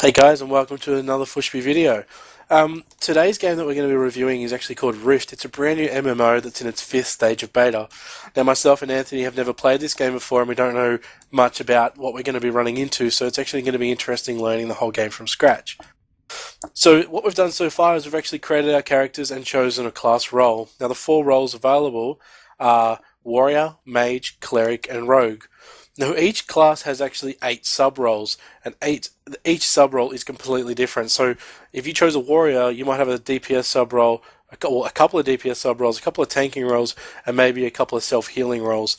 Hey guys, and welcome to another Fushby video. Today's game that we're going to be reviewing is actually called Rift. It's a brand new MMO that's in its fifth stage of beta. Now, myself and Anthony have never played this game before, and we don't know much about what we're going to be running into, so it's actually going to be interesting learning the whole game from scratch. So, what we've done so far is we've actually created our characters and chosen a class role. Now, the four roles available are Warrior, Mage, Cleric, and Rogue. Now, each class has actually 8 sub-roles, and each sub-role is completely different. So, if you chose a warrior, you might have a DPS sub-role, a couple of DPS sub-roles, a couple of tanking roles, and maybe a couple of self-healing roles.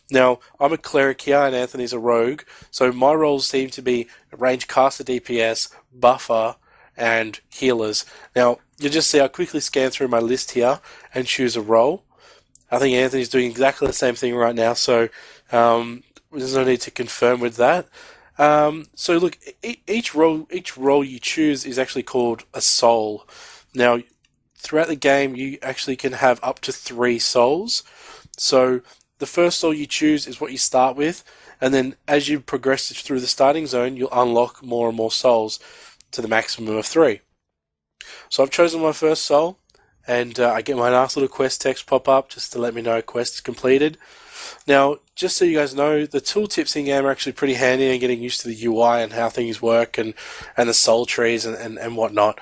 Now, I'm a cleric here, and Anthony's a rogue, so my roles seem to be range caster DPS, buffer, and healers. Now, you'll just see, I'll quickly scan through my list here and choose a role. I think Anthony's doing exactly the same thing right now, so there's no need to confirm with that. So look, each role you choose is actually called a soul. Now, throughout the game, you actually can have up to 3 souls. So the first soul you choose is what you start with, and then as you progress through the starting zone, you'll unlock more and more souls to the maximum of 3. So I've chosen my first soul, and I get my nice little quest text pop up just to let me know quest is completed. Now, just so you guys know, the tooltips in game are actually pretty handy in getting used to the UI and how things work and the soul trees and whatnot.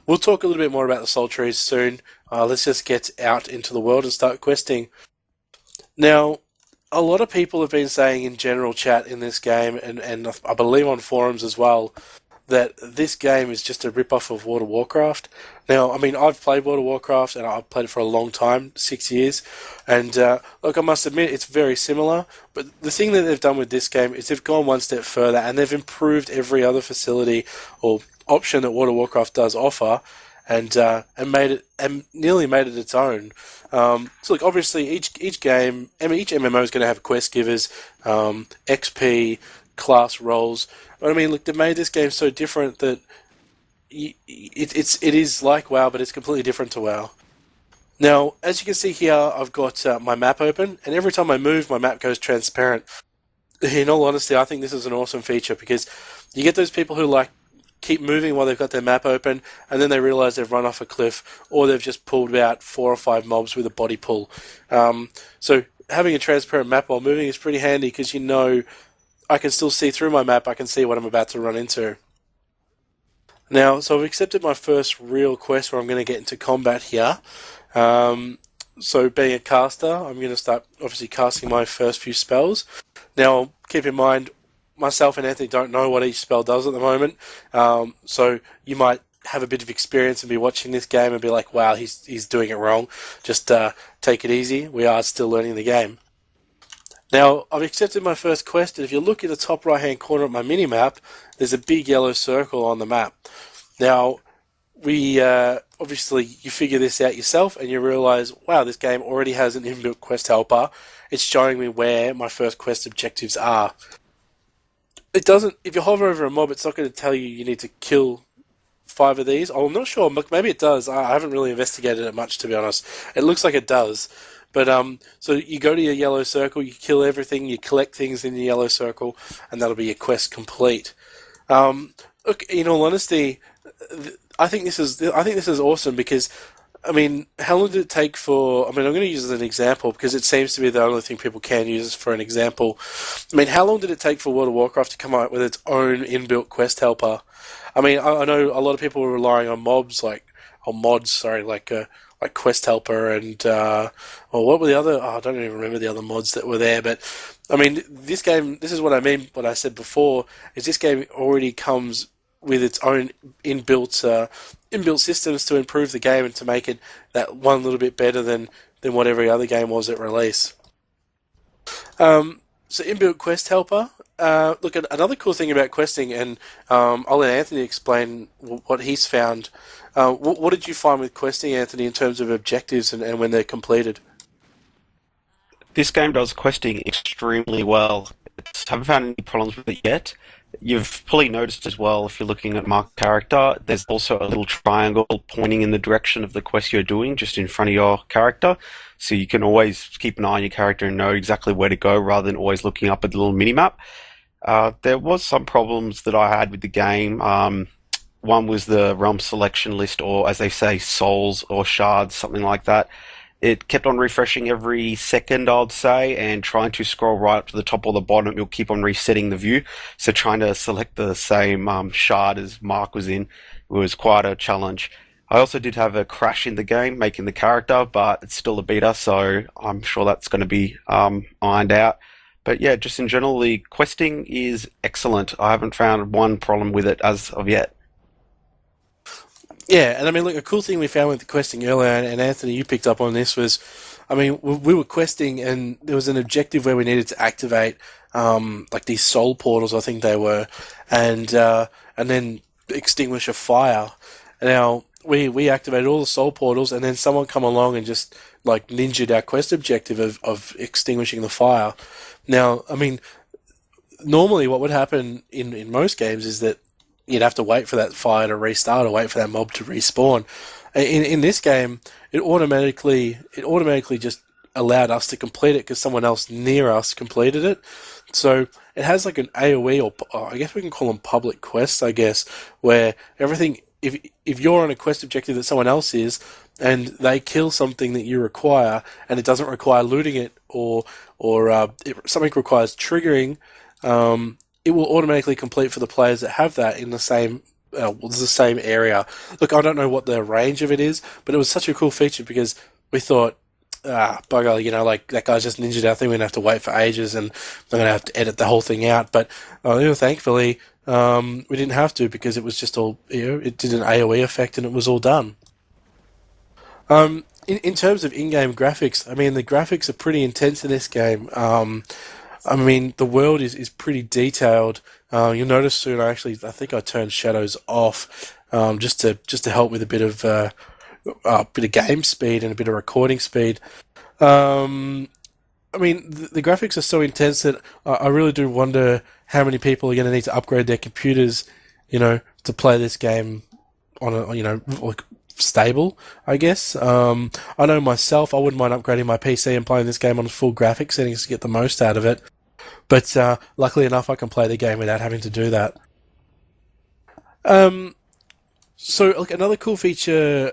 We'll talk a little bit more about the soul trees soon. Let's just get out into the world and start questing. Now, a lot of people have been saying in general chat in this game, and I believe on forums as well, that this game is just a rip-off of World of Warcraft. Now, I mean, I've played World of Warcraft, and I've played it for a long time, 6 years, and look, I must admit, it's very similar, but the thing that they've done with this game is they've gone one step further, and they've improved every other facility or option that World of Warcraft does offer, and nearly made it its own. So look, obviously, each game, each MMO is going to have quest givers, XP, class roles. But I mean, look, they made this game so different that it is like WoW, but it's completely different to WoW. Now, as you can see here, I've got my map open, and every time I move, my map goes transparent. In all honesty, I think this is an awesome feature because you get those people who like keep moving while they've got their map open, and then they realize they've run off a cliff, or they've just pulled out 4 or 5 mobs with a body pull. So having a transparent map while moving is pretty handy because you know I can still see through my map, I can see what I'm about to run into. Now, so I've accepted my first real quest where I'm going to get into combat here. So being a caster, I'm going to start obviously casting my first few spells. Now, keep in mind, myself and Anthony don't know what each spell does at the moment. So you might have a bit of experience and be watching this game and be like, wow, he's doing it wrong. Just take it easy. We are still learning the game. Now, I've accepted my first quest, and if you look in the top right-hand corner of my mini-map, there's a big yellow circle on the map. Now, we obviously, you figure this out yourself, and you realize, wow, this game already has an inbuilt quest helper. It's showing me where my first quest objectives are. It doesn't, if you hover over a mob, it's not going to tell you need to kill 5 of these. Oh, I'm not sure, maybe it does. I haven't really investigated it much, to be honest. It looks like it does. But so you go to your yellow circle, you kill everything, you collect things in your yellow circle, and that'll be your quest complete. Look, in all honesty, I think this is awesome because, I mean, how long did it take for? I mean, I'm going to use it as an example because it seems to be the only thing people can use for an example. I mean, how long did it take for World of Warcraft to come out with its own inbuilt quest helper? I mean, I know a lot of people were relying on mods, like Quest Helper and what were the other? Oh, I don't even remember the other mods that were there. But I mean, this game. This is what I mean. What I said before is this game already comes with its own inbuilt systems to improve the game and to make it that one little bit better than what every other game was at release. So inbuilt Quest Helper. Look, another cool thing about questing, and I'll let Anthony explain what he's found. What did you find with questing, Anthony, in terms of objectives and when they're completed? This game does questing extremely well. I haven't found any problems with it yet. You've probably noticed as well, if you're looking at Mark character, there's also a little triangle pointing in the direction of the quest you're doing, just in front of your character. So you can always keep an eye on your character and know exactly where to go rather than always looking up at the little mini-map. There was some problems that I had with the game. One was the realm selection list, or as they say, souls or shards, something like that. It kept on refreshing every second, I'd say, and trying to scroll right up to the top or the bottom, you'll keep on resetting the view. So trying to select the same shard as Mark was in was quite a challenge. I also did have a crash in the game making the character, but it's still a beta, so I'm sure that's going to be ironed out. But yeah, just in general, the questing is excellent. I haven't found one problem with it as of yet. Yeah, and I mean, look, a cool thing we found with the questing earlier, and Anthony, you picked up on this was, I mean, we were questing, and there was an objective where we needed to activate, like these soul portals, I think they were, and then extinguish a fire. Now we activated all the soul portals, and then someone come along and just like ninjaed our quest objective of extinguishing the fire. Now, I mean, normally what would happen in most games is that you'd have to wait for that fire to restart or wait for that mob to respawn. In this game, it automatically just allowed us to complete it because someone else near us completed it. So it has like an AOE or I guess we can call them public quests, I guess, where everything if you're on a quest objective that someone else is and they kill something that you require and it doesn't require looting it something requires triggering, it will automatically complete for the players that have that in the same area. Look, I don't know what the range of it is, but it was such a cool feature because we thought, bugger, like that guy's just ninja our thing. We're gonna have to wait for ages, and I'm gonna have to edit the whole thing out. But thankfully, we didn't have to because it was just all, it did an AOE effect and it was all done. In terms of in-game graphics, I mean the graphics are pretty intense in this game. I mean, the world is pretty detailed. You'll notice soon. I think I turned shadows off just to help with a bit of game speed and a bit of recording speed. Um, I mean, the graphics are so intense that I really do wonder how many people are going to need to upgrade their computers, to play this game on a like stable, I guess. I know myself, I wouldn't mind upgrading my PC and playing this game on full graphics settings to get the most out of it. But luckily enough, I can play the game without having to do that. Um, so, like another cool feature,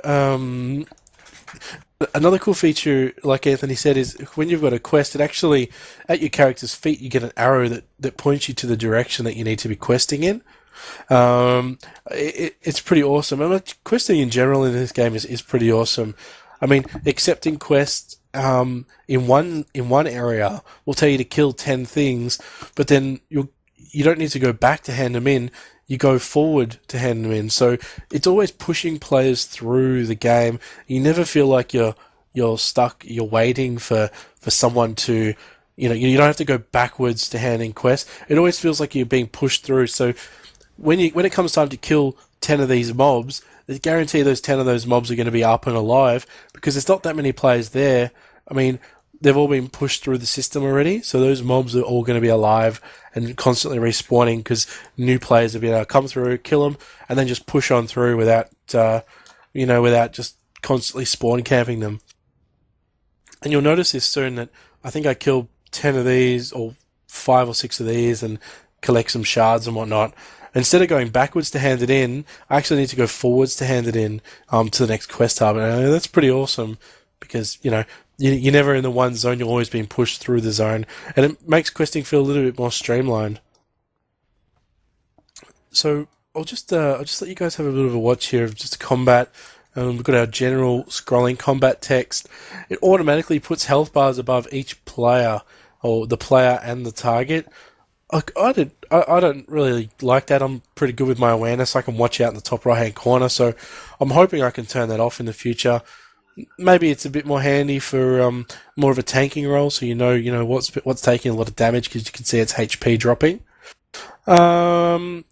like Anthony said, is when you've got a quest, it actually at your character's feet you get an arrow that points you to the direction that you need to be questing in. It's pretty awesome. And like, questing in general in this game is pretty awesome. I mean, accepting quests in one area will tell you to kill 10 things, but then you don't need to go back to hand them in. You go forward to hand them in. So it's always pushing players through the game. You never feel like you're stuck. You're waiting for someone to. You don't have to go backwards to hand in quests. It always feels like you're being pushed through. So when it comes time to kill 10 of these mobs, there's guarantee those 10 of those mobs are going to be up and alive because there's not that many players there. I mean, they've all been pushed through the system already, so those mobs are all going to be alive and constantly respawning because new players have been able to come through, kill them, and then just push on through without just constantly spawn camping them. And you'll notice this soon that I think I killed 10 of these or 5 or 6 of these and collect some shards and whatnot. Instead of going backwards to hand it in, I actually need to go forwards to hand it in to the next quest hub. And that's pretty awesome because, you're never in the one zone, you're always being pushed through the zone. And it makes questing feel a little bit more streamlined. So I'll just let you guys have a bit of a watch here of just combat. We've got our general scrolling combat text. It automatically puts health bars above each player, or the player and the target. I don't really like that. I'm pretty good with my awareness. I can watch out in the top right hand corner, so I'm hoping I can turn that off in the future. Maybe it's a bit more handy for more of a tanking role, so what's taking a lot of damage because you can see its HP dropping. Um,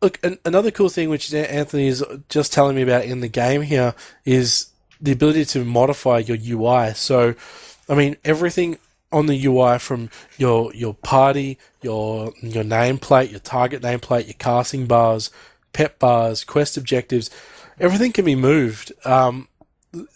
Look, another cool thing which Anthony is just telling me about in the game here is the ability to modify your UI. So, I mean, everything on the UI from your party, your nameplate, your target nameplate, your casting bars, pet bars, quest objectives, everything can be moved.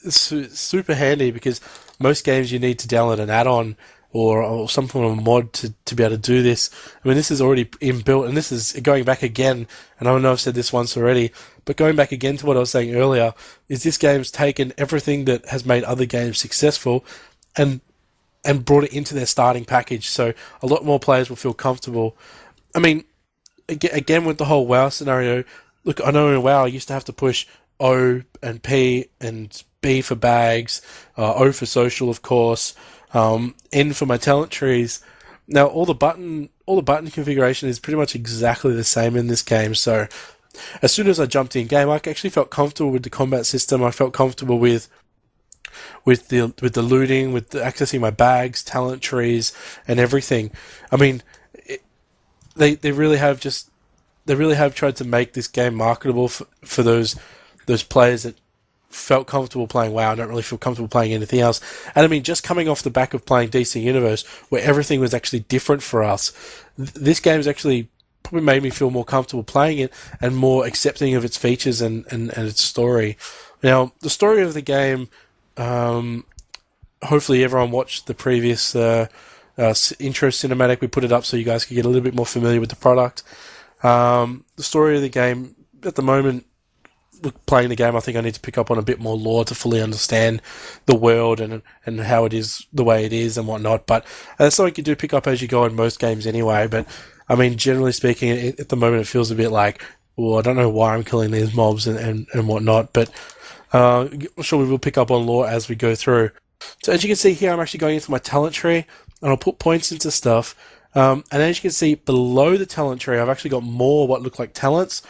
It's super handy because most games you need to download an add-on or some form of mod to be able to do this. I mean, this is already inbuilt, and this is going back again, and I know I've said this once already, but going back again to what I was saying earlier, is this game's taken everything that has made other games successful and brought it into their starting package, so a lot more players will feel comfortable. I mean, again with the whole WoW scenario, look, I know in WoW I used to have to push O and P and B for bags, O for social, of course, N for my talent trees. Now all the button configuration is pretty much exactly the same in this game. So as soon as I jumped in game, I actually felt comfortable with the combat system. I felt comfortable with the looting, with the accessing my bags, talent trees, and everything. I mean, they really have just they really have tried to make this game marketable for those players that felt comfortable playing WoW and don't really feel comfortable playing anything else. And I mean, just coming off the back of playing DC Universe, where everything was actually different for us, this game's actually probably made me feel more comfortable playing it and more accepting of its features and its story. Now, the story of the game, um, hopefully everyone watched the previous intro cinematic. We put it up so you guys could get a little bit more familiar with the product. The story of the game at the moment, look, playing the game, I think I need to pick up on a bit more lore to fully understand the world and how it is the way it is and whatnot. But that's something you do pick up as you go in most games anyway. But I mean, generally speaking, at the moment it feels a bit like, well, I don't know why I'm killing these mobs and whatnot. But I'm sure we will pick up on lore as we go through. So as you can see here, I'm actually going into my talent tree, and I'll put points into stuff. And as you can see below the talent tree, I've actually got more what look like talents.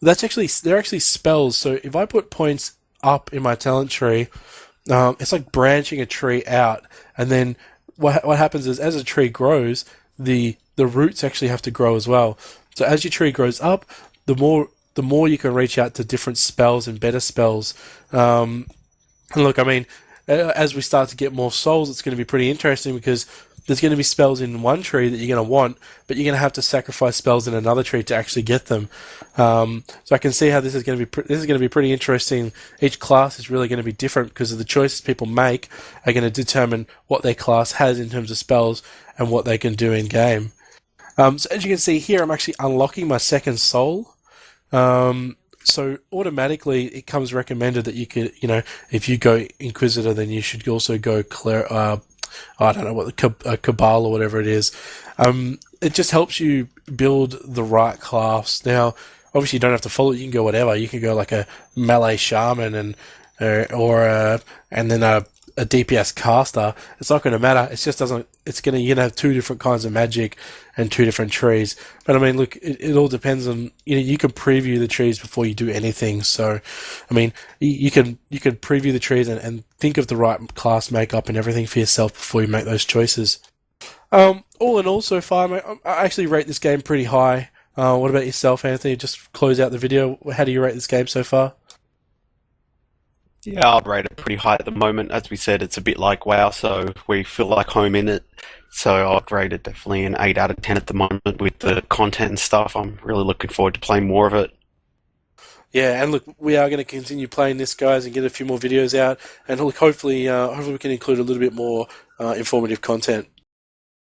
They're actually spells. So if I put points up in my talent tree, it's like branching a tree out. And then what happens is, as a tree grows, the roots actually have to grow as well. So as your tree grows up, the more you can reach out to different spells and better spells. And look, I mean, as we start to get more souls, it's going to be pretty interesting because there's going to be spells in one tree that you're going to want, but you're going to have to sacrifice spells in another tree to actually get them. So I can see how this is going to be. This is going to be pretty interesting. Each class is really going to be different because of the choices people make are going to determine what their class has in terms of spells and what they can do in game. So as you can see here, I'm actually unlocking my second soul. So automatically it comes recommended that you could, if you go Inquisitor, then you should also go I don't know what the Cabal or whatever it is. It just helps you build the right class. Now, obviously you don't have to follow it. You can go whatever. You can go like a melee shaman and then a DPS caster. It's not going to matter. It just doesn't. It's going to have two different kinds of magic and two different trees. But I mean, look, it all depends on you can preview the trees before you do anything. So, I mean, you can preview the trees and think of the right class makeup and everything for yourself before you make those choices. All in all, so far, mate, I actually rate this game pretty high. What about yourself, Anthony? Just close out the video. How do you rate this game so far? Yeah, I'd rate it pretty high at the moment. As we said, it's a bit like WoW, so we feel like home in it. So I'd rate it definitely an 8 out of 10 at the moment with the content and stuff. I'm really looking forward to playing more of it. Yeah, and look, we are going to continue playing this, guys, and get a few more videos out. And look, hopefully we can include a little bit more informative content.